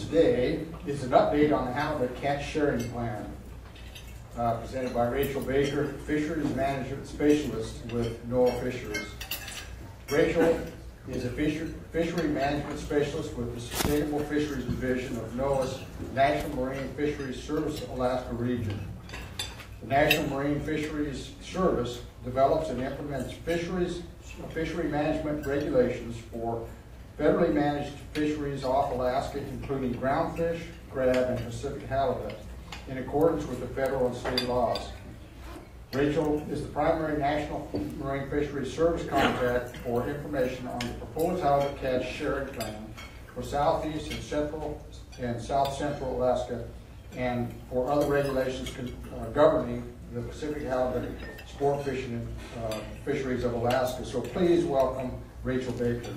today is an update on the halibut catch sharing plan, presented by Rachel Baker, Fisheries Management Specialist with NOAA Fisheries. Rachel is a fishery management specialist with the Sustainable Fisheries Division of NOAA's National Marine Fisheries Service Alaska region. The National Marine Fisheries Service develops and implements fishery management regulations for federally managed fisheries off Alaska, including groundfish, crab, and Pacific halibut, in accordance with the federal and state laws. Rachel is the primary National Marine Fisheries Service contact for information on the proposed halibut catch sharing plan for southeast and south central Alaska, and for other regulations governing the Pacific halibut sport fishing fisheries of Alaska. So please welcome Rachel Baker.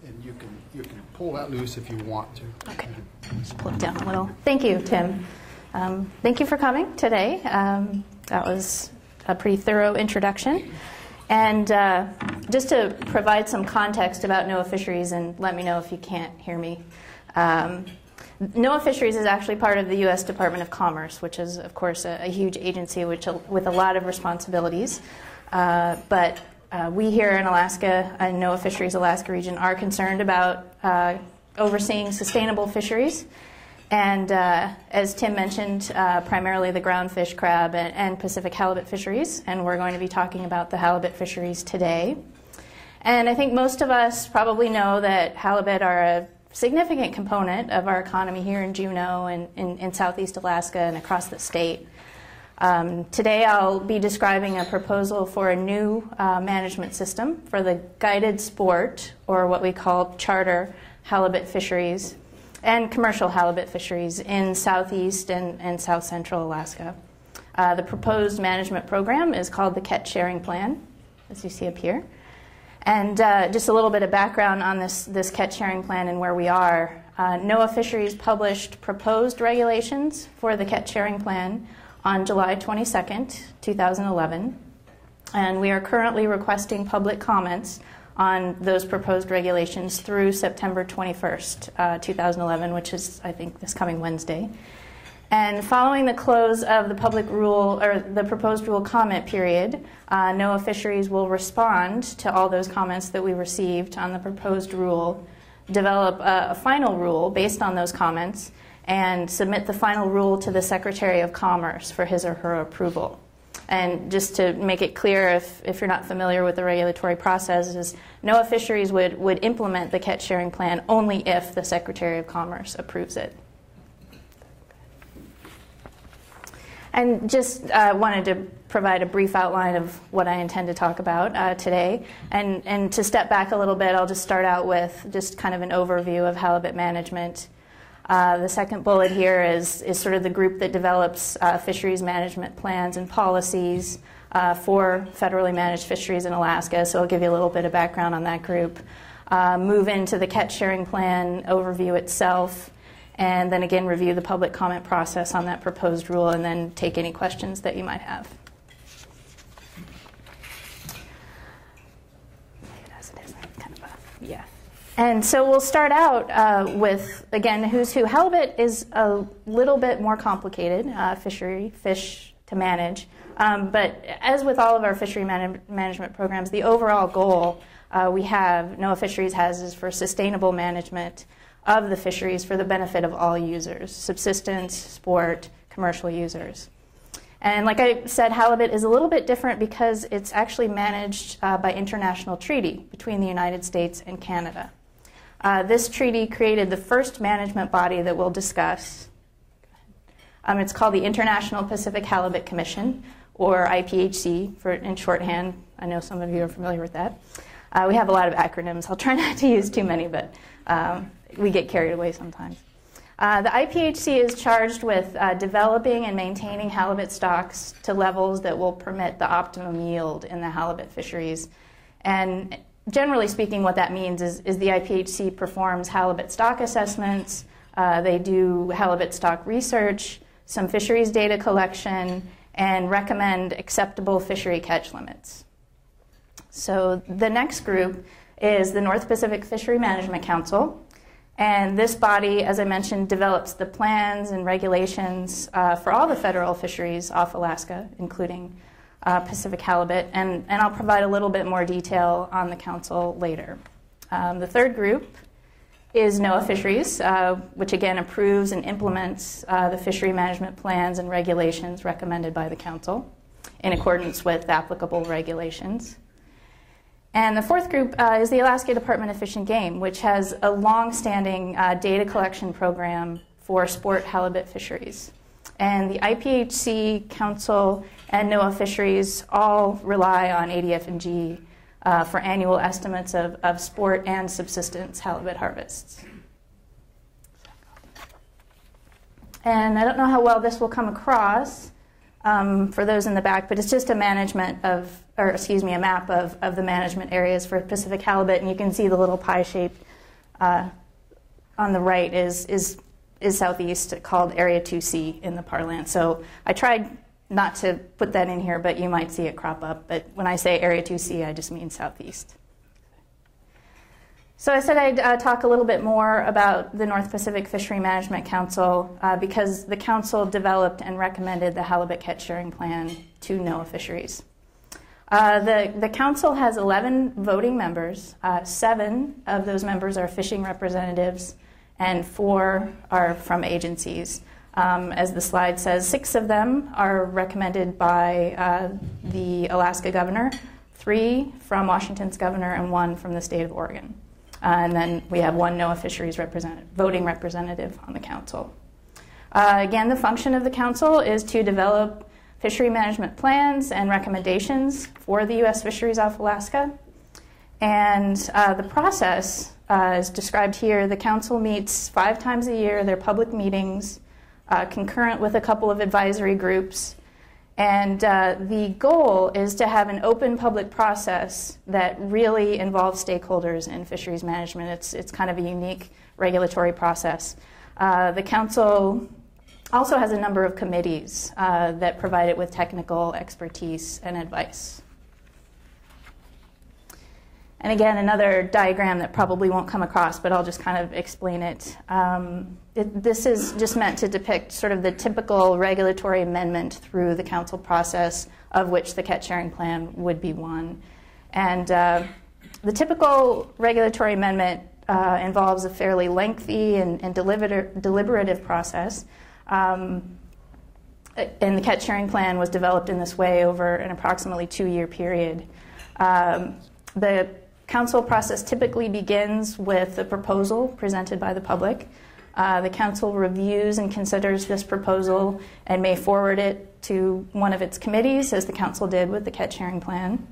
And you can pull that loose if you want to. Okay, just pull it down a little. Thank you, Tim. Thank you for coming today. That was a pretty thorough introduction. And just to provide some context about NOAA Fisheries, and let me know if you can't hear me. NOAA Fisheries is actually part of the U.S. Department of Commerce, which is, of course, a huge agency with a lot of responsibilities. But we here in Alaska, in NOAA Fisheries Alaska region, are concerned about overseeing sustainable fisheries. And as Tim mentioned, primarily the groundfish, crab, and Pacific halibut fisheries. And we're going to be talking about the halibut fisheries today. And I think most of us probably know that halibut are a significant component of our economy here in Juneau and in Southeast Alaska and across the state. Today I'll be describing a proposal for a new management system for the guided sport, or what we call charter halibut fisheries, and commercial halibut fisheries in Southeast and South Central Alaska. The proposed management program is called the Catch Sharing Plan, as you see up here. And just a little bit of background on this catch sharing plan and where we are. NOAA Fisheries published proposed regulations for the catch sharing plan on July 22nd, 2011. And we are currently requesting public comments on those proposed regulations through September 21st, 2011, which is, I think, this coming Wednesday. And following the close of the public rule, or the proposed rule comment period, NOAA Fisheries will respond to all those comments that we received on the proposed rule, develop a final rule based on those comments, and submit the final rule to the Secretary of Commerce for his or her approval. And just to make it clear, if you're not familiar with the regulatory process, is NOAA Fisheries would implement the catch sharing plan only if the Secretary of Commerce approves it. And just wanted to provide a brief outline of what I intend to talk about today. And to step back a little bit, I'll just start out with just kind of an overview of halibut management. The second bullet here is sort of the group that develops fisheries management plans and policies for federally managed fisheries in Alaska. So I'll give you a little bit of background on that group. Move into the catch sharing plan overview itself, and then again review the public comment process on that proposed rule, and then take any questions that you might have. Yeah. And so we'll start out with, again, who's who. Halibut is a little bit more complicated fish to manage. But as with all of our fishery management programs, the overall goal NOAA Fisheries has is for sustainable management of the fisheries for the benefit of all users, subsistence, sport, commercial users. And like I said, halibut is a little bit different because it's actually managed by international treaty between the United States and Canada. This treaty created the first management body that we'll discuss. It's called the International Pacific Halibut Commission, or IPHC in shorthand. I know some of you are familiar with that. We have a lot of acronyms. I'll try not to use too many, but we get carried away sometimes. The IPHC is charged with developing and maintaining halibut stocks to levels that will permit the optimum yield in the halibut fisheries. And generally speaking, what that means is the IPHC performs halibut stock assessments, they do halibut stock research, some fisheries data collection, and recommend acceptable fishery catch limits. So the next group is the North Pacific Fishery Management Council. And this body, as I mentioned, develops the plans and regulations for all the federal fisheries off Alaska, including Pacific halibut. And I'll provide a little bit more detail on the council later. The third group is NOAA Fisheries, which again approves and implements the fishery management plans and regulations recommended by the council in accordance with applicable regulations. And the fourth group is the Alaska Department of Fish and Game, which has a long-standing data collection program for sport halibut fisheries. And the IPHC Council and NOAA Fisheries all rely on ADF&G for annual estimates of sport and subsistence halibut harvests. And I don't know how well this will come across for those in the back, but it's just a map of the management areas for Pacific halibut, and you can see the little pie shape on the right is southeast, called Area 2C in the parlance. So I tried not to put that in here, but you might see it crop up. But when I say Area 2C, I just mean southeast. So I said I'd talk a little bit more about the North Pacific Fishery Management Council because the council developed and recommended the halibut catch sharing plan to NOAA Fisheries. The council has 11 voting members. 7 of those members are fishing representatives, and 4 are from agencies. As the slide says, 6 of them are recommended by the Alaska governor, 3 from Washington's governor, and 1 from the state of Oregon. And then we have 1 NOAA Fisheries voting representative on the council. Again, the function of the council is to develop fishery management plans and recommendations for the U.S. fisheries off Alaska. And the process is described here. The council meets 5 times a year. They're public meetings, concurrent with a couple of advisory groups. And the goal is to have an open public process that really involves stakeholders in fisheries management. It's kind of a unique regulatory process. The council also has a number of committees that provide it with technical expertise and advice. And again, another diagram that probably won't come across, but I'll just kind of explain it. This is just meant to depict sort of the typical regulatory amendment through the council process, of which the catch sharing plan would be one. And the typical regulatory amendment involves a fairly lengthy and deliberative process. And the catch sharing plan was developed in this way over an approximately 2-year period. The council process typically begins with a proposal presented by the public. The council reviews and considers this proposal and may forward it to one of its committees, as the council did with the catch sharing plan.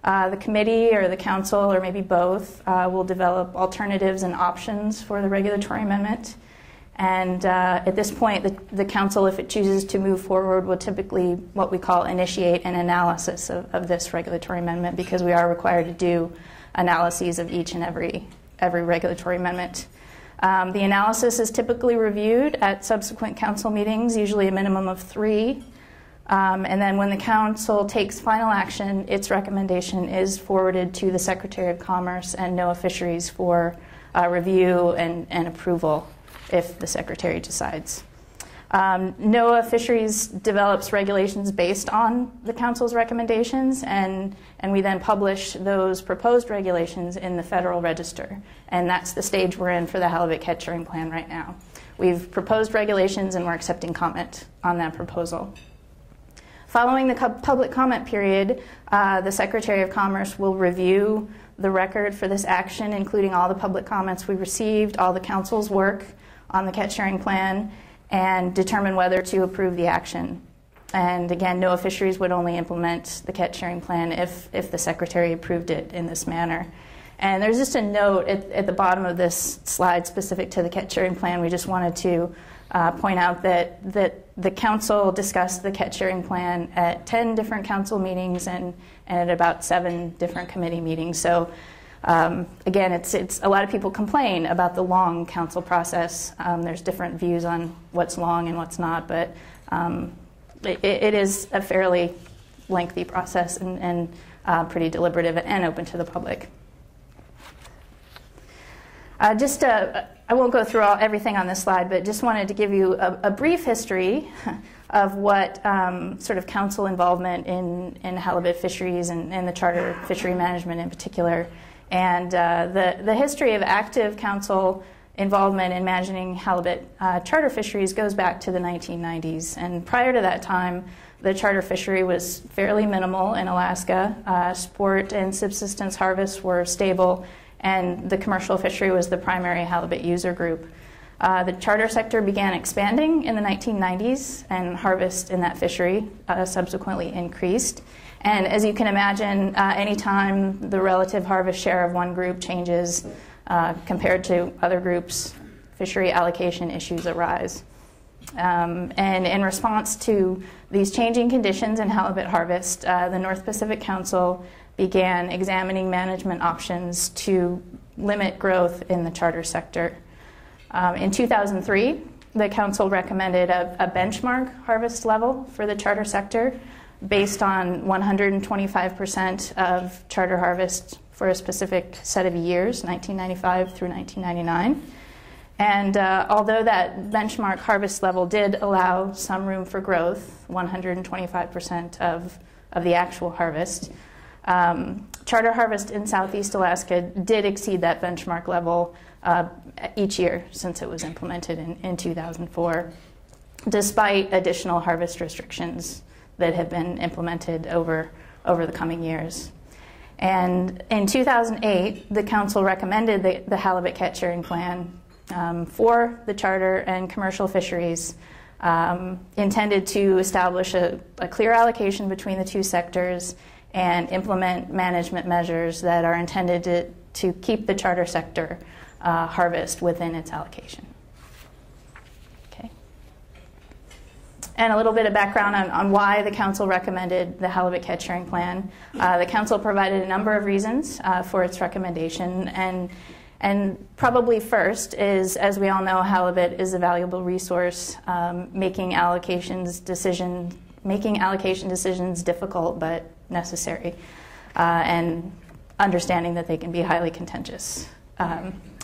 The committee or the council, or maybe both, will develop alternatives and options for the regulatory amendment. And at this point, the council, if it chooses to move forward, will typically what we call initiate an analysis of this regulatory amendment, because we are required to do analyses of each and every regulatory amendment. The analysis is typically reviewed at subsequent council meetings, usually a minimum of 3. And then when the council takes final action, its recommendation is forwarded to the Secretary of Commerce and NOAA Fisheries for review and approval if the Secretary decides. NOAA Fisheries develops regulations based on the council's recommendations, and we then publish those proposed regulations in the Federal Register. And that's the stage we're in for the halibut catch sharing plan right now. We've proposed regulations, and we're accepting comment on that proposal. Following the public comment period, the Secretary of Commerce will review the record for this action, including all the public comments we received, all the council's work on the catch sharing plan, and determine whether to approve the action. And again, NOAA Fisheries would only implement the catch sharing plan if the Secretary approved it in this manner. And there's just a note at the bottom of this slide specific to the catch sharing plan. We just wanted to point out that the council discussed the catch sharing plan at 10 different council meetings and at about 7 different committee meetings. So again, it's a lot of people complain about the long council process. There's different views on what's long and what's not, but it is a fairly lengthy process and pretty deliberative and open to the public. I won't go through everything on this slide, but just wanted to give you a brief history of what sort of council involvement in halibut fisheries and the charter fishery management in particular, and the history of active council involvement in managing halibut charter fisheries goes back to the 1990s. And prior to that time, the charter fishery was fairly minimal in Alaska. Sport and subsistence harvests were stable, and the commercial fishery was the primary halibut user group. The charter sector began expanding in the 1990s, and harvest in that fishery subsequently increased. And as you can imagine, anytime the relative harvest share of one group changes compared to other groups, fishery allocation issues arise. And in response to these changing conditions in halibut harvest, the North Pacific Council began examining management options to limit growth in the charter sector. In 2003, the Council recommended a benchmark harvest level for the charter sector based on 125% of charter harvest for a specific set of years, 1995 through 1999. And although that benchmark harvest level did allow some room for growth, 125% of the actual harvest, charter harvest in Southeast Alaska did exceed that benchmark level each year since it was implemented in 2004, despite additional harvest restrictions that have been implemented over the coming years. And in 2008, the Council recommended the halibut catch sharing plan for the charter and commercial fisheries, intended to establish a clear allocation between the two sectors and implement management measures that are intended to keep the charter sector harvest within its allocation. Okay. And a little bit of background on why the Council recommended the halibut catch sharing plan. The Council provided a number of reasons for its recommendation, and probably first is, as we all know, halibut is a valuable resource, making allocation decisions difficult but necessary, and understanding that they can be highly contentious.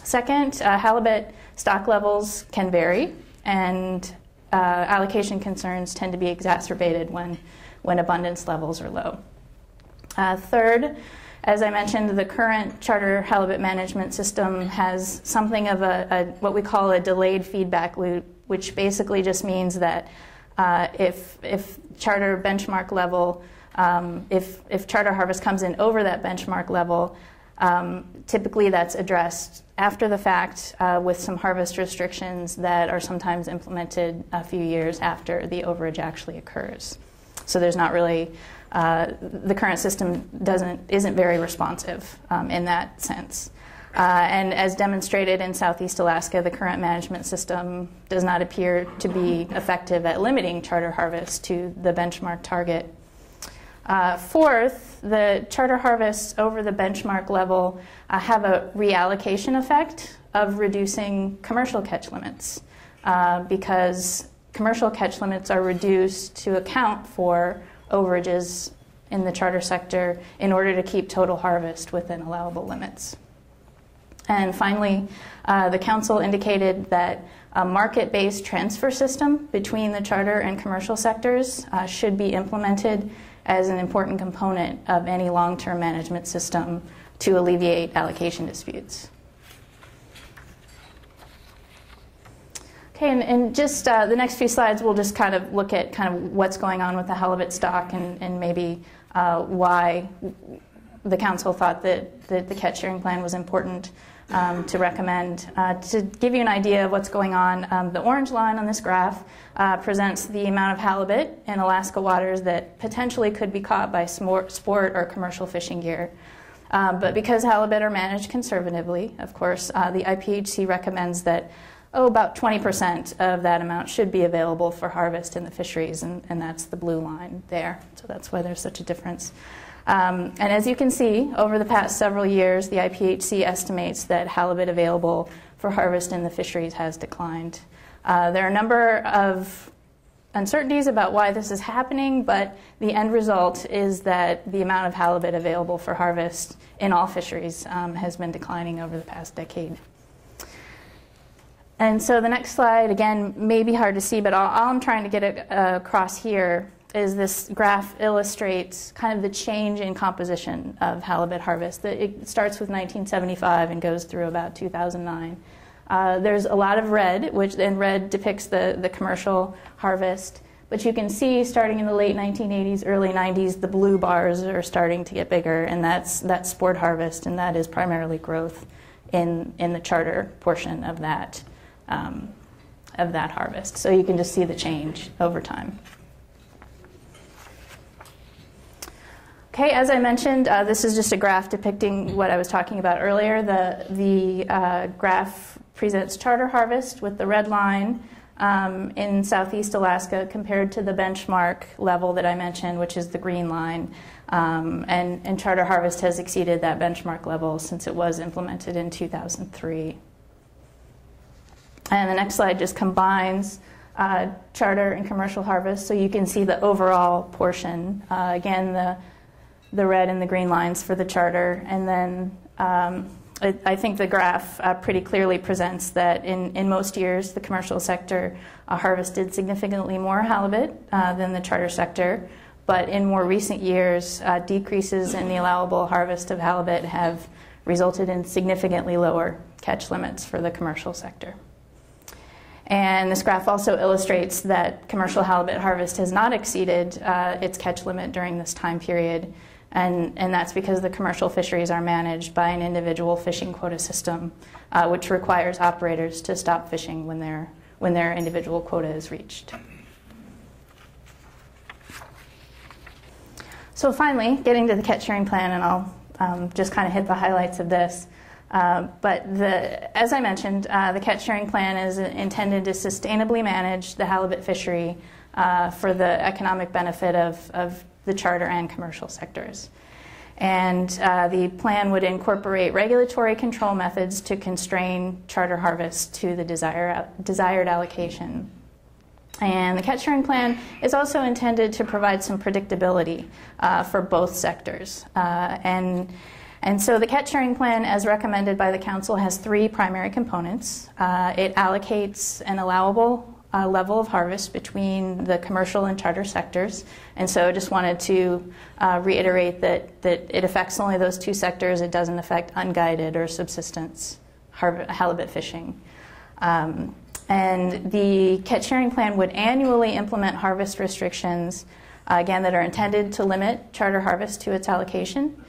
Second, halibut stock levels can vary, and allocation concerns tend to be exacerbated when abundance levels are low. Third, as I mentioned, the current charter halibut management system has something of what we call a delayed feedback loop, which basically just means that if charter benchmark level, if charter harvest comes in over that benchmark level, typically that's addressed after the fact with some harvest restrictions that are sometimes implemented a few years after the overage actually occurs. So there's not really, the current system isn't very responsive in that sense. And as demonstrated in Southeast Alaska, the current management system does not appear to be effective at limiting charter harvest to the benchmark target. Fourth, the charter harvests over the benchmark level have a reallocation effect of reducing commercial catch limits because commercial catch limits are reduced to account for overages in the charter sector in order to keep total harvest within allowable limits. And finally, the Council indicated that a market-based transfer system between the charter and commercial sectors should be implemented as an important component of any long-term management system to alleviate allocation disputes. Okay, and just the next few slides, we'll just kind of look at kind of what's going on with the halibut stock and maybe why the Council thought that the catch sharing plan was important to recommend. To give you an idea of what's going on, the orange line on this graph presents the amount of halibut in Alaska waters that potentially could be caught by sport or commercial fishing gear. But because halibut are managed conservatively, of course, the IPHC recommends that about 20% of that amount should be available for harvest in the fisheries, and that's the blue line there. So that's why there's such a difference. And as you can see, over the past several years, the IPHC estimates that halibut available for harvest in the fisheries has declined. There are a number of uncertainties about why this is happening, but the end result is that the amount of halibut available for harvest in all fisheries has been declining over the past decade. And so the next slide, again, may be hard to see, but all I'm trying to get across here is this graph illustrates kind of the change in composition of halibut harvest. It starts with 1975 and goes through about 2009. There's a lot of red, and red depicts the commercial harvest. But you can see, starting in the late 1980s, early 90s, the blue bars are starting to get bigger, and that's sport harvest, and that is primarily growth in the charter portion of that harvest. So you can just see the change over time. Okay, as I mentioned, this is just a graph depicting what I was talking about earlier. The graph presents charter harvest with the red line in southeast Alaska compared to the benchmark level that I mentioned, which is the green line. And charter harvest has exceeded that benchmark level since it was implemented in 2003. And the next slide just combines charter and commercial harvest, so you can see the overall portion. Again, the red and the green lines for the charter. And then I think the graph pretty clearly presents that in most years, the commercial sector harvested significantly more halibut than the charter sector. But in more recent years, decreases in the allowable harvest of halibut have resulted in significantly lower catch limits for the commercial sector. And this graph also illustrates that commercial halibut harvest has not exceeded its catch limit during this time period. And that's because the commercial fisheries are managed by an individual fishing quota system, which requires operators to stop fishing when their individual quota is reached. So finally, getting to the catch sharing plan, and I'll just kind of hit the highlights of this. But as I mentioned, the catch sharing plan is intended to sustainably manage the halibut fishery for the economic benefit of the charter and commercial sectors. And the plan would incorporate regulatory control methods to constrain charter harvest to the desired allocation. And the catch sharing plan is also intended to provide some predictability for both sectors. And so the catch sharing plan, as recommended by the Council, has three primary components. It allocates an allowable level of harvest between the commercial and charter sectors. And so I just wanted to reiterate that it affects only those two sectors. It doesn't affect unguided or subsistence halibut fishing. And the catch sharing plan would annually implement harvest restrictions, again, that are intended to limit charter harvest to its allocation.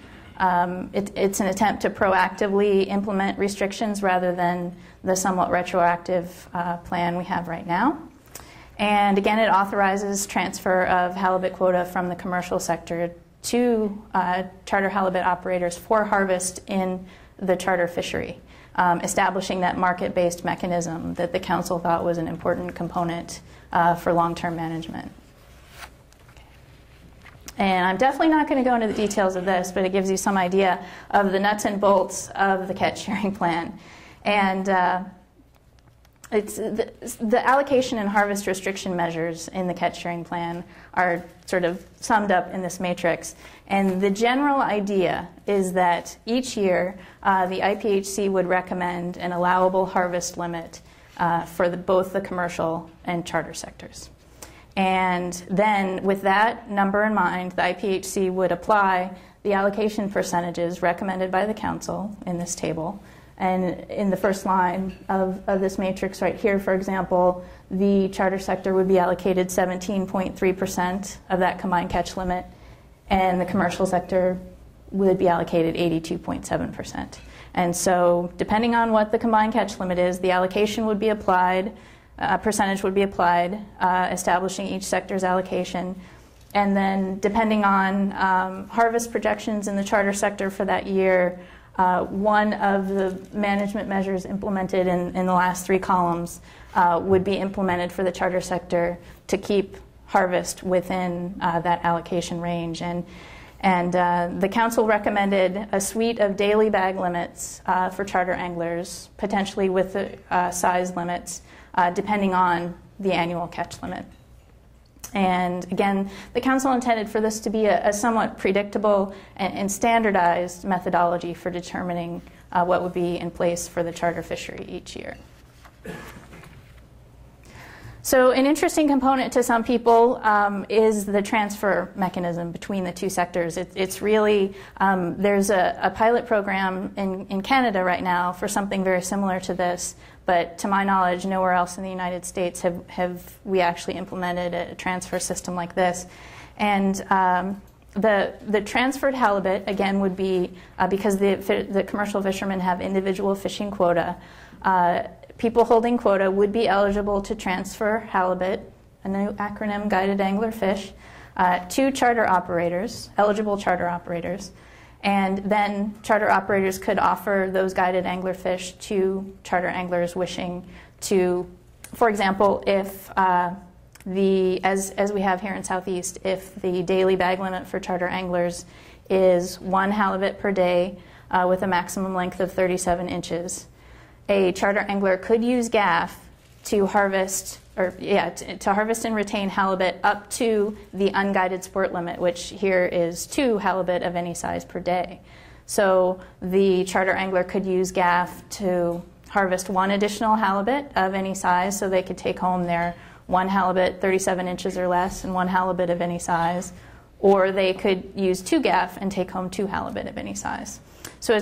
It's an attempt to proactively implement restrictions rather than the somewhat retroactive plan we have right now. And again, it authorizes transfer of halibut quota from the commercial sector to charter halibut operators for harvest in the charter fishery, establishing that market-based mechanism that the Council thought was an important component for long-term management. And I'm definitely not going to go into the details of this, but it gives you some idea of the nuts and bolts of the catch sharing plan. And it's the allocation and harvest restriction measures in the catch sharing plan are sort of summed up in this matrix. And the general idea is that each year the IPHC would recommend an allowable harvest limit for both the commercial and charter sectors. And then with that number in mind, the IPHC would apply the allocation percentages recommended by the Council in this table. And in the first line of this matrix right here, for example, the charter sector would be allocated 17.3% of that combined catch limit, and the commercial sector would be allocated 82.7%. And so depending on what the combined catch limit is, the allocation would be applied, a percentage would be applied, establishing each sector's allocation. And then depending on harvest projections in the charter sector for that year, one of the management measures implemented in the last three columns would be implemented for the charter sector to keep harvest within that allocation range. And the Council recommended a suite of daily bag limits for charter anglers, potentially with size limits, depending on the annual catch limit. And again, the council intended for this to be a somewhat predictable and standardized methodology for determining what would be in place for the charter fishery each year. So an interesting component to some people is the transfer mechanism between the two sectors. It's really, there's a pilot program in Canada right now for something very similar to this, but to my knowledge, nowhere else in the United States have we actually implemented a transfer system like this. And the transferred halibut, again, would be, because the commercial fishermen have individual fishing quota, people holding quota would be eligible to transfer halibut, a new acronym, guided angler fish, to charter operators, eligible charter operators. And then charter operators could offer those guided angler fish to charter anglers wishing to, for example, if as we have here in Southeast, if the daily bag limit for charter anglers is 1 halibut per day with a maximum length of 37 inches, a charter angler could use gaff to harvest, to harvest and retain halibut up to the unguided sport limit, which here is 2 halibut of any size per day. So the charter angler could use gaff to harvest 1 additional halibut of any size, so they could take home their 1 halibut 37 inches or less and 1 halibut of any size, or they could use 2 gaff and take home 2 halibut of any size. So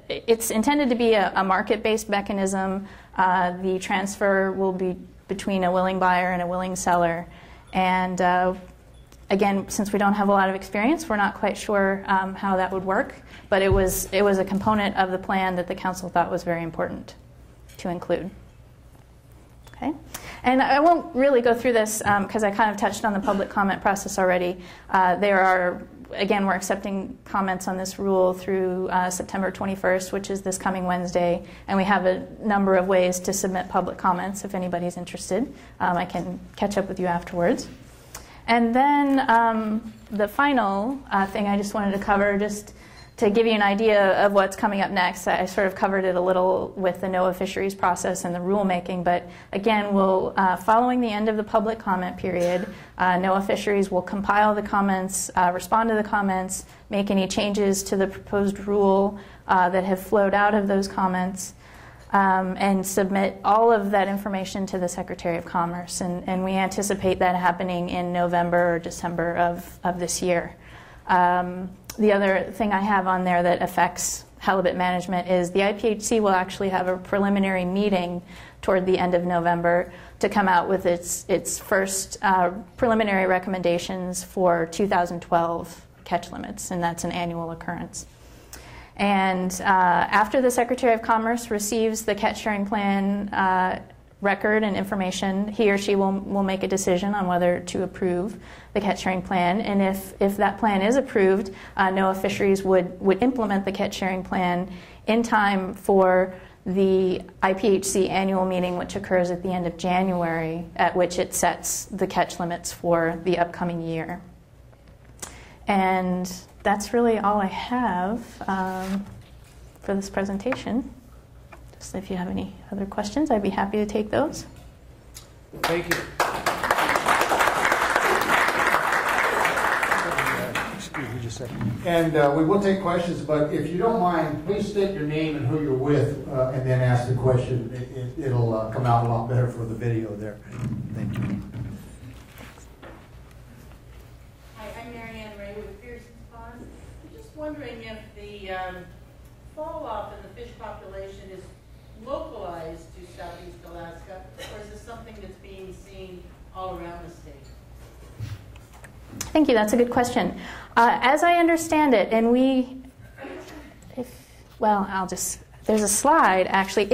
it's intended to be a market-based mechanism. The transfer will be between a willing buyer and a willing seller. And again, since we don't have a lot of experience, we're not quite sure how that would work. But it was a component of the plan that the council thought was very important to include. Okay. And I won't really go through this because I kind of touched on the public comment process already. Again, we're accepting comments on this rule through September 21st, which is this coming Wednesday. And we have a number of ways to submit public comments if anybody's interested. I can catch up with you afterwards. And then the final thing I just wanted to cover, just to give you an idea of what's coming up next. I sort of covered it a little with the NOAA fisheries process and the rulemaking, but again, following the end of the public comment period, NOAA fisheries will compile the comments, respond to the comments, make any changes to the proposed rule that have flowed out of those comments, and submit all of that information to the Secretary of Commerce. And we anticipate that happening in November or December of this year. The other thing I have on there that affects halibut management is the IPHC will actually have a preliminary meeting toward the end of November to come out with its first preliminary recommendations for 2012 catch limits, and that's an annual occurrence. And after the Secretary of Commerce receives the catch sharing plan record and information, he or she will make a decision on whether to approve the catch sharing plan. And if that plan is approved, NOAA Fisheries would implement the catch sharing plan in time for the IPHC annual meeting, which occurs at the end of January, at which it sets the catch limits for the upcoming year. And that's really all I have for this presentation. So if you have any other questions, I'd be happy to take those. Thank you. Excuse me just a second. And we will take questions, but if you don't mind, please state your name and who you're with, and then ask the question. It'll come out a lot better for the video there. Thank you. Hi, I'm Marianne Ray with Pearson's Pond. I'm just wondering if the fall off in the fish population is localized to Southeast Alaska, or is this something that's being seen all around the state? Thank you. That's a good question. As I understand it, and there's a slide actually.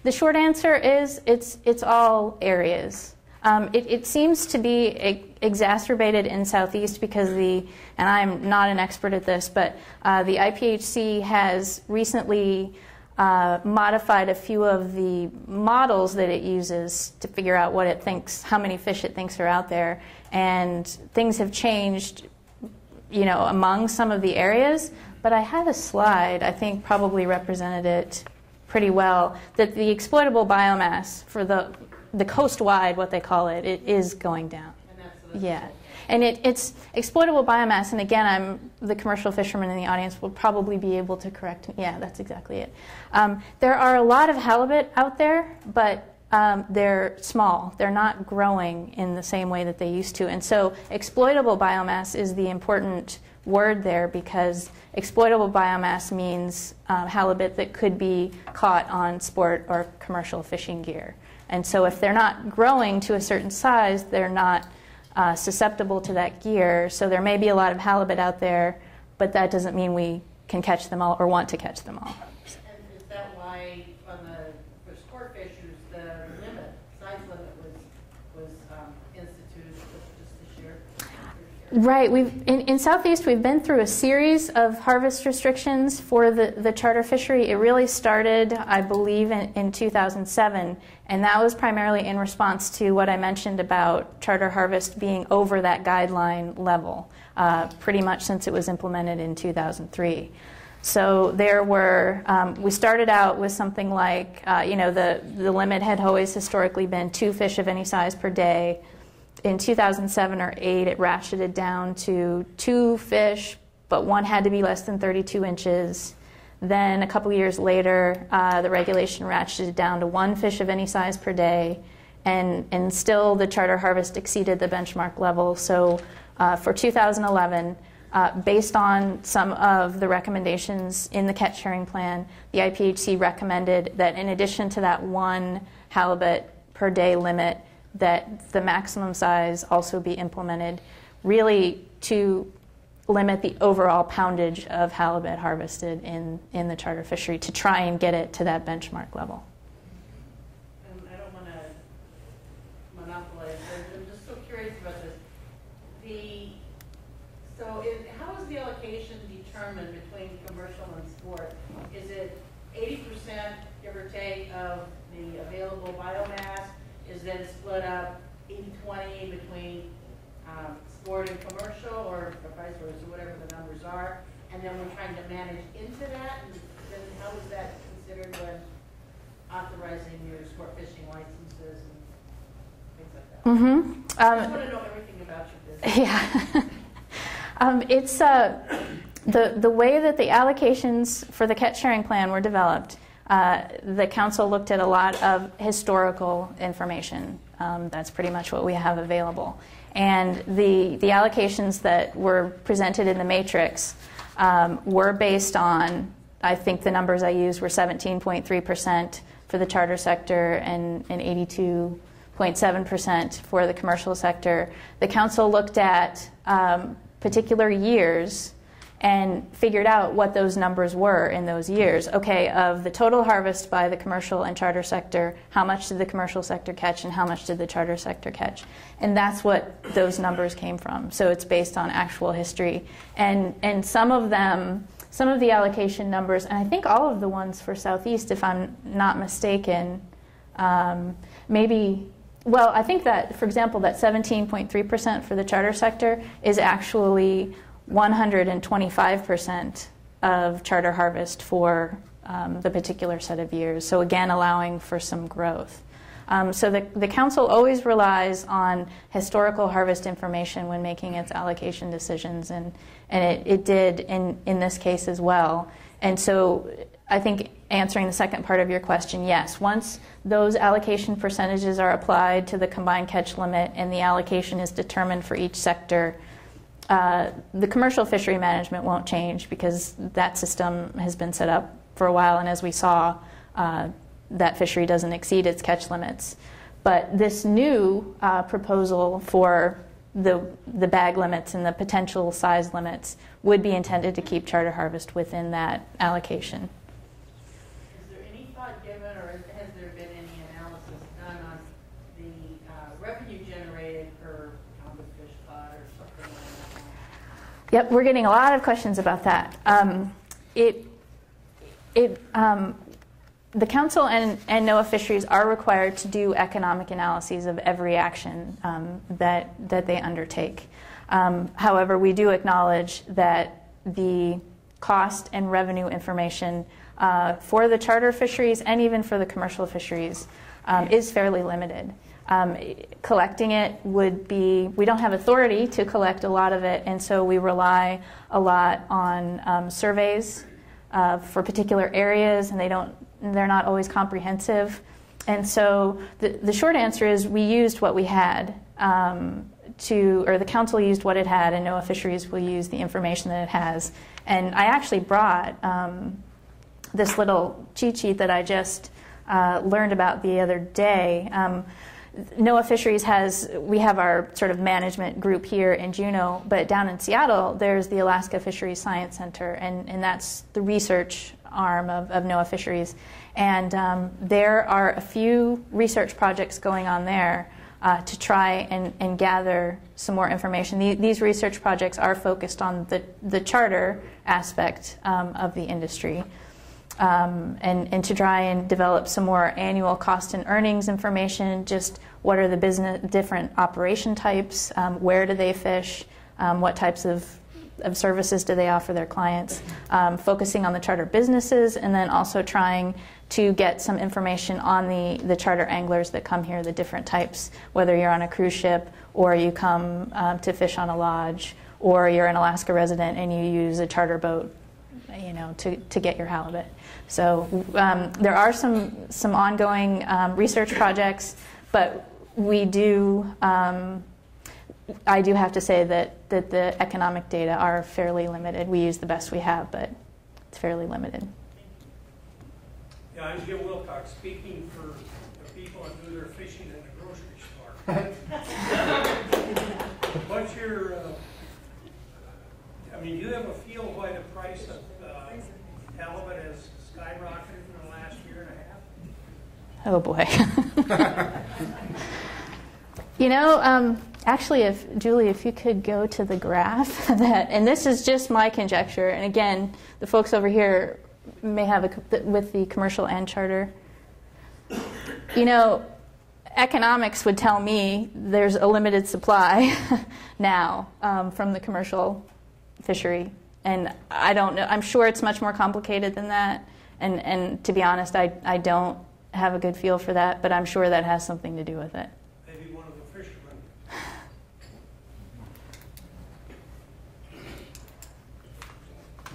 The short answer is it's all areas. It seems to be exacerbated in Southeast because and I'm not an expert at this, but the IPHC has recently modified a few of the models that it uses to figure out what it thinks, how many fish it thinks are out there, and things have changed, among some of the areas. But I had a slide, I think probably represented it pretty well, that the exploitable biomass for the coast-wide, what they call it, it is going down. And that's yeah. And it's exploitable biomass, and again, the commercial fishermen in the audience will probably be able to correct me. Yeah, that's exactly it. There are a lot of halibut out there, but they're small. They're not growing in the same way that they used to. And so exploitable biomass is the important word there, because exploitable biomass means halibut that could be caught on sport or commercial fishing gear. And so if they're not growing to a certain size, they're not susceptible to that gear. So there may be a lot of halibut out there, but that doesn't mean we can catch them all or want to catch them all. And is that why for sport fishers, the size limit was instituted just this year? Right. In Southeast, we've been through a series of harvest restrictions for the charter fishery. It really started, I believe, in 2007, and that was primarily in response to what I mentioned about charter harvest being over that guideline level, pretty much since it was implemented in 2003. So there were, we started out with something like, the limit had always historically been 2 fish of any size per day. In 2007 or 8, it ratcheted down to 2 fish, but one had to be less than 32 inches. Then a couple years later, the regulation ratcheted down to 1 fish of any size per day, and still the charter harvest exceeded the benchmark level. So for 2011, based on some of the recommendations in the catch sharing plan, the IPHC recommended that in addition to that 1 halibut per day limit, that the maximum size also be implemented, really to limit the overall poundage of halibut harvested in the charter fishery, to try and get it to that benchmark level. I don't want to monopolize, but I'm just so curious about this. How is the allocation determined between commercial and sport? Is it 80%, give or take, of the available biomass? Is then split up 80-20 between sport and commercial, or vice versa, whatever the numbers are, and then we're trying to manage into that, and then how is that considered when authorizing your sport fishing licenses and things like that? Mm-hmm. I just want to know everything about your business. It's the way that the allocations for the catch sharing plan were developed. The council looked at a lot of historical information. That's pretty much what we have available. And the allocations that were presented in the matrix were based on, I think the numbers I used were 17.3% for the charter sector and 82.7% for the commercial sector. The council looked at particular years and figured out what those numbers were in those years. Okay, of the total harvest by the commercial and charter sector, how much did the commercial sector catch and how much did the charter sector catch? And that's what those numbers came from. So it's based on actual history. And some of the allocation numbers, and I think all of the ones for Southeast, if I'm not mistaken, I think that, for example, that 17.3% for the charter sector is actually 125% of charter harvest for the particular set of years. So again, allowing for some growth. So the council always relies on historical harvest information when making its allocation decisions, and it did in this case as well. And so I think answering the second part of your question, yes, once those allocation percentages are applied to the combined catch limit and the allocation is determined for each sector, the commercial fishery management won't change because that system has been set up for a while, and as we saw, that fishery doesn't exceed its catch limits. But this new proposal for the bag limits and the potential size limits would be intended to keep charter harvest within that allocation. Is there any thought given, or has there been any analysis done on the revenue generated per pound of fish caught or something like that? Yep, we're getting a lot of questions about that. The council and NOAA Fisheries are required to do economic analyses of every action that they undertake. However, we do acknowledge that the cost and revenue information for the charter fisheries and even for the commercial fisheries is fairly limited. Collecting it would be, we don't have authority to collect a lot of it, and so we rely a lot on surveys for particular areas, and they're not always comprehensive. And so the short answer is we used what we had or the council used what it had, and NOAA Fisheries will use the information that it has. And I actually brought this little cheat sheet that I just learned about the other day. NOAA Fisheries we have our sort of management group here in Juneau, but down in Seattle, there's the Alaska Fisheries Science Center, and that's the research arm of NOAA Fisheries. And there are a few research projects going on there to try and gather some more information. These research projects are focused on the charter aspect of the industry. And to try and develop some more annual cost and earnings information, just what are the different operation types, where do they fish, what types of services do they offer their clients, focusing on the charter businesses, and then also trying to get some information on the charter anglers that come here, the different types, whether you're on a cruise ship or you come to fish on a lodge, or you're an Alaska resident and you use a charter boat, to get your halibut. So there are some ongoing research projects, but I do have to say that the economic data are fairly limited. We use the best we have, but it's fairly limited. Yeah, I'm Jim Wilcox, speaking for the people that do their fishing in the grocery store. What's your, do you have a feel why the price of halibut has skyrocketed in the last year and a half? Oh boy. Actually, Julie, if you could go to the graph and this is just my conjecture, and again, the folks over here may have with the commercial and charter. Economics would tell me there's a limited supply now from the commercial fishery, and I don't know. I'm sure it's much more complicated than that, and to be honest, I don't have a good feel for that, but I'm sure that has something to do with it. Maybe one of the fishermen.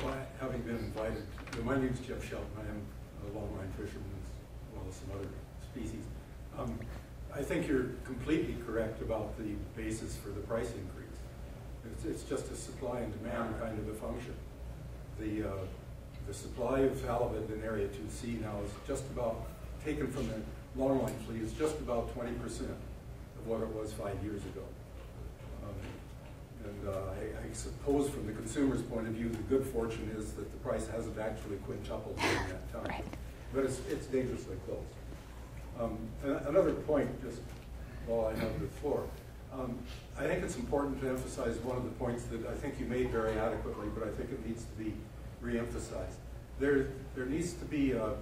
Well, having been invited, my name is Jeff Shelton. I am a longline fisherman as well as some other species. I think you're completely correct about the basis for the price increase. It's just a supply and demand kind of a function. The supply of halibut in Area 2C now is just about, taken from the longline fleet, is just about 20% of what it was 5 years ago. I suppose from the consumer's point of view, the good fortune is that the price hasn't actually quintupled during that time. Right. But it's dangerously close. Another point, just while I have the floor, I think it's important to emphasize one of the points that I think you made very adequately, but I think it needs to be re-emphasized. There needs to be a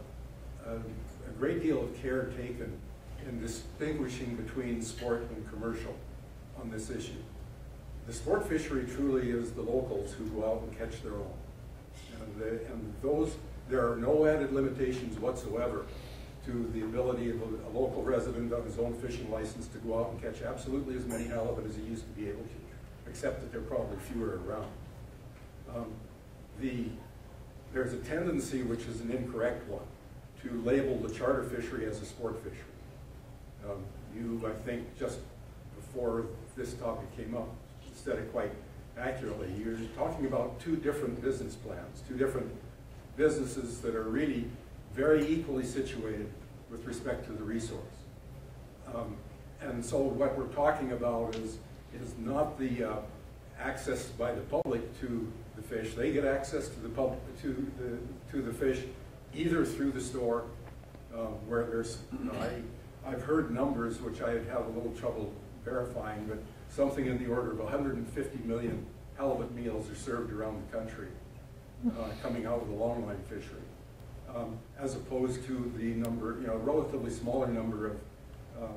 great deal of care taken in distinguishing between sport and commercial on this issue. The sport fishery truly is the locals who go out and catch their own. There are no added limitations whatsoever to the ability of a local resident on his own fishing license to go out and catch absolutely as many halibut as he used to be able to, except that there are probably fewer around. There's a tendency, which is an incorrect one, to label the charter fishery as a sport fishery. I think, just before this topic came up, said it quite accurately. You're talking about two different business plans, two different businesses that are really very equally situated with respect to the resource. And so what we're talking about is not the access by the public to the fish. They get access to the public to the fish either through the store, where there's I've heard numbers which I have a little trouble verifying, but something in the order of 150 million halibut meals are served around the country coming out of the longline fishery. As opposed to the number, relatively smaller number of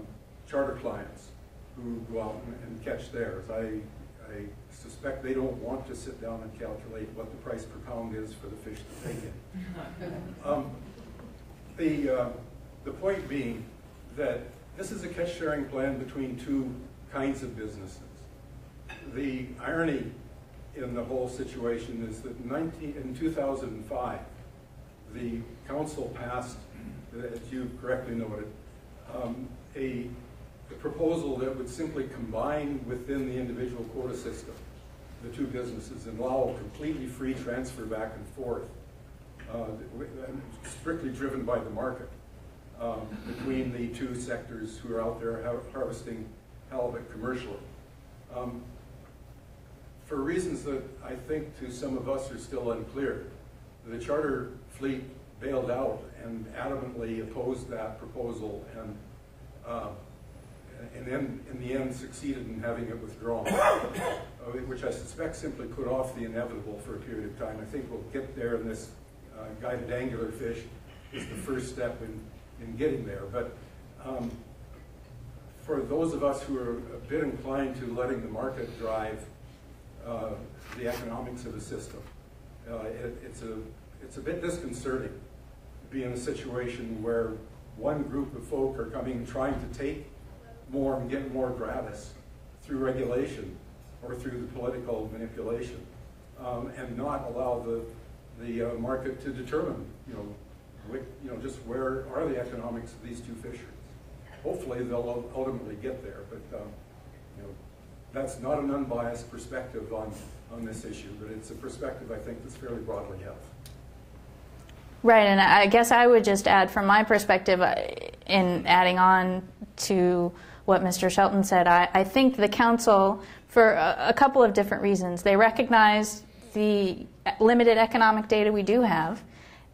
charter clients who go out and catch theirs. I suspect they don't want to sit down and calculate what the price per pound is for the fish that they get. The point being that This is a catch sharing plan between two kinds of businesses. The irony in the whole situation is that in 2005, the council passed, as you correctly noted, a proposal that would simply combine within the individual quota system the two businesses and allow completely free transfer back and forth, strictly driven by the market, between the two sectors who are out there harvesting halibut commercially. For reasons that I think to some of us are still unclear, the charter fleet bailed out and adamantly opposed that proposal, and then in the end succeeded in having it withdrawn, which I suspect simply put off the inevitable for a period of time. I think we'll get there, and this guided angular fish is the first step in getting there. But for those of us who are a bit inclined to letting the market drive the economics of the system, it's a bit disconcerting to be in a situation where one group of folk are trying to take more and get more gratis through regulation or through the political manipulation, and not allow the market to determine, just where are the economics of these two fisheries. Hopefully they'll ultimately get there, but that's not an unbiased perspective on this issue, but it's a perspective I think that's fairly broadly held. Right, and I guess I would just add from my perspective, in adding on to what Mr. Shelton said, I think the council, for a couple of different reasons, they recognize the limited economic data we do have,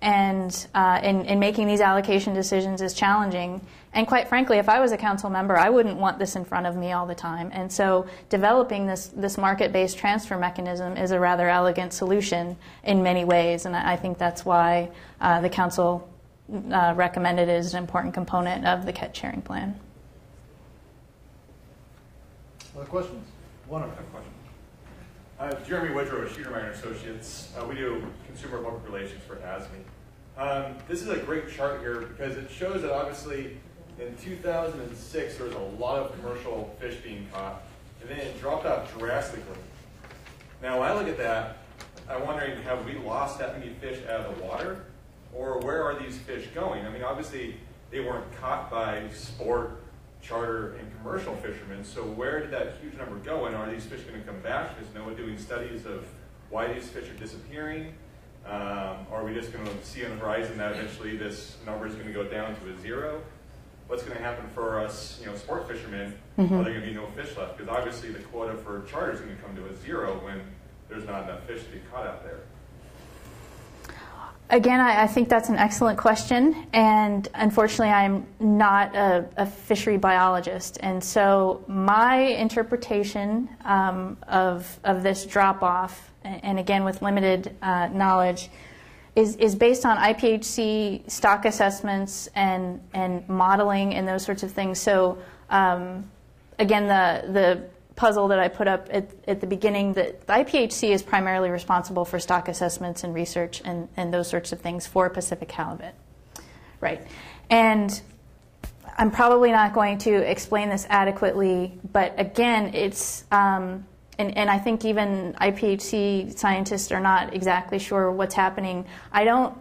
and in making these allocation decisions is challenging. And quite frankly, if I was a council member, I wouldn't want this in front of me all the time. And so developing this market-based transfer mechanism is a rather elegant solution in many ways, and I think that's why the council recommended it as an important component of the catch sharing plan. Other questions? One of them. Jeremy Woodrow with Shootermeyer Associates. We do consumer public relations for ASME. This is a great chart here because it shows that obviously in 2006 there was a lot of commercial fish being caught, and then it dropped off drastically. Now when I look at that, I'm wondering, have we lost that many fish out of the water, or where are these fish going? I mean, obviously they weren't caught by sport, charter, and commercial fishermen, so where did that huge number go, and are these fish going to come back? Is NOAA doing studies of why these fish are disappearing? Are we just going to see on the horizon that eventually this number is going to go down to a zero? What's going to happen for us, sport fishermen? Mm-hmm. Are there going to be no fish left? Because obviously the quota for charter is going to come to a zero when there's not enough fish to be caught out there. Again, I think that's an excellent question, and unfortunately I'm not a fishery biologist, and so my interpretation of this drop-off, and again with limited knowledge, is based on IPHC stock assessments and modeling and those sorts of things. So again, the puzzle that I put up at the beginning, that the IPHC is primarily responsible for stock assessments and research and those sorts of things for Pacific halibut. Right. And I'm probably not going to explain this adequately, but again, it's, and I think even IPHC scientists are not exactly sure what's happening. I don't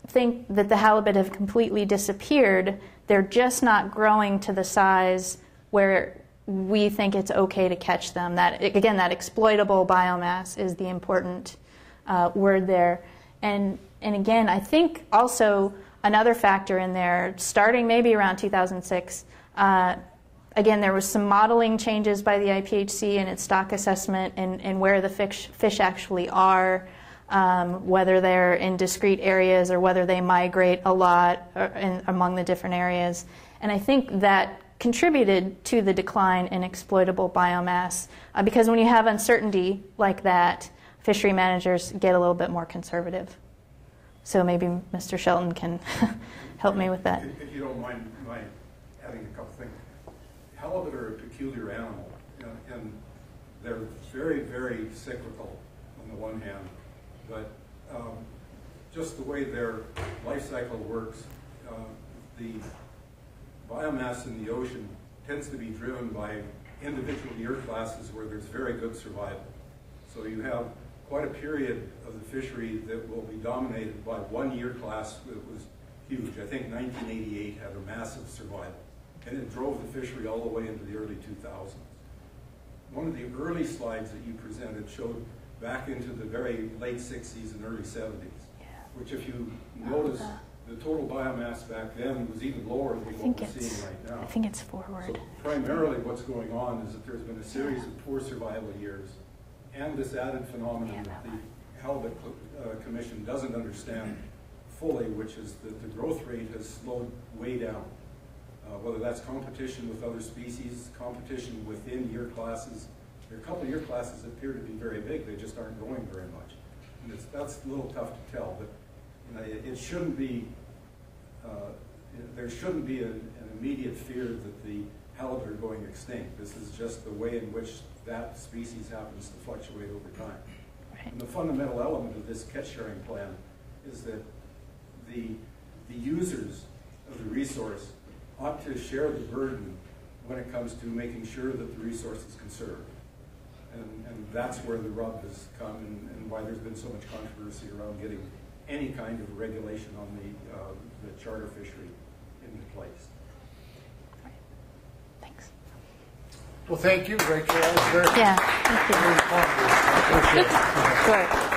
think that the halibut have completely disappeared. They're just not growing to the size where we think it's okay to catch them. That, again, that exploitable biomass is the important word there. And again, I think also another factor in there, starting maybe around 2006, again, there was some modeling changes by the IPHC and its stock assessment and where the fish actually are, whether they're in discrete areas or whether they migrate a lot among the different areas. And I think that contributed to the decline in exploitable biomass, because when you have uncertainty like that, fishery managers get a little bit more conservative. So maybe Mr. Shelton can help me with that. If you don't mind adding a couple things. Halibut are a peculiar animal, and they're very, very cyclical on the one hand, but just the way their life cycle works, biomass in the ocean tends to be driven by individual year classes where there's very good survival. So you have quite a period of the fishery that will be dominated by one year class that was huge. I think 1988 had a massive survival, and it drove the fishery all the way into the early 2000s. One of the early slides that you presented showed back into the very late 60s and early 70s, which if you notice, the total biomass back then was even lower than what we're seeing right now. I think it's forward. So primarily what's going on is that there's been a series of poor survival years and this added phenomenon that the Halibut Commission doesn't understand fully, which is that the growth rate has slowed way down. Whether that's competition with other species, competition within year classes. There are a couple of year classes that appear to be very big, they just aren't growing very much. And that's a little tough to tell, but it shouldn't be, there shouldn't be an immediate fear that the halibut are going extinct. This is just the way in which that species happens to fluctuate over time. Right. And the fundamental element of this catch sharing plan is that the users of the resource ought to share the burden when it comes to making sure that the resource is conserved. And that's where the rub has come and why there's been so much controversy around getting any kind of regulation on the charter fishery into place. Right. Thanks. Well, thank you, Rachel. That was very, Yeah, very informative. I appreciate it. sure.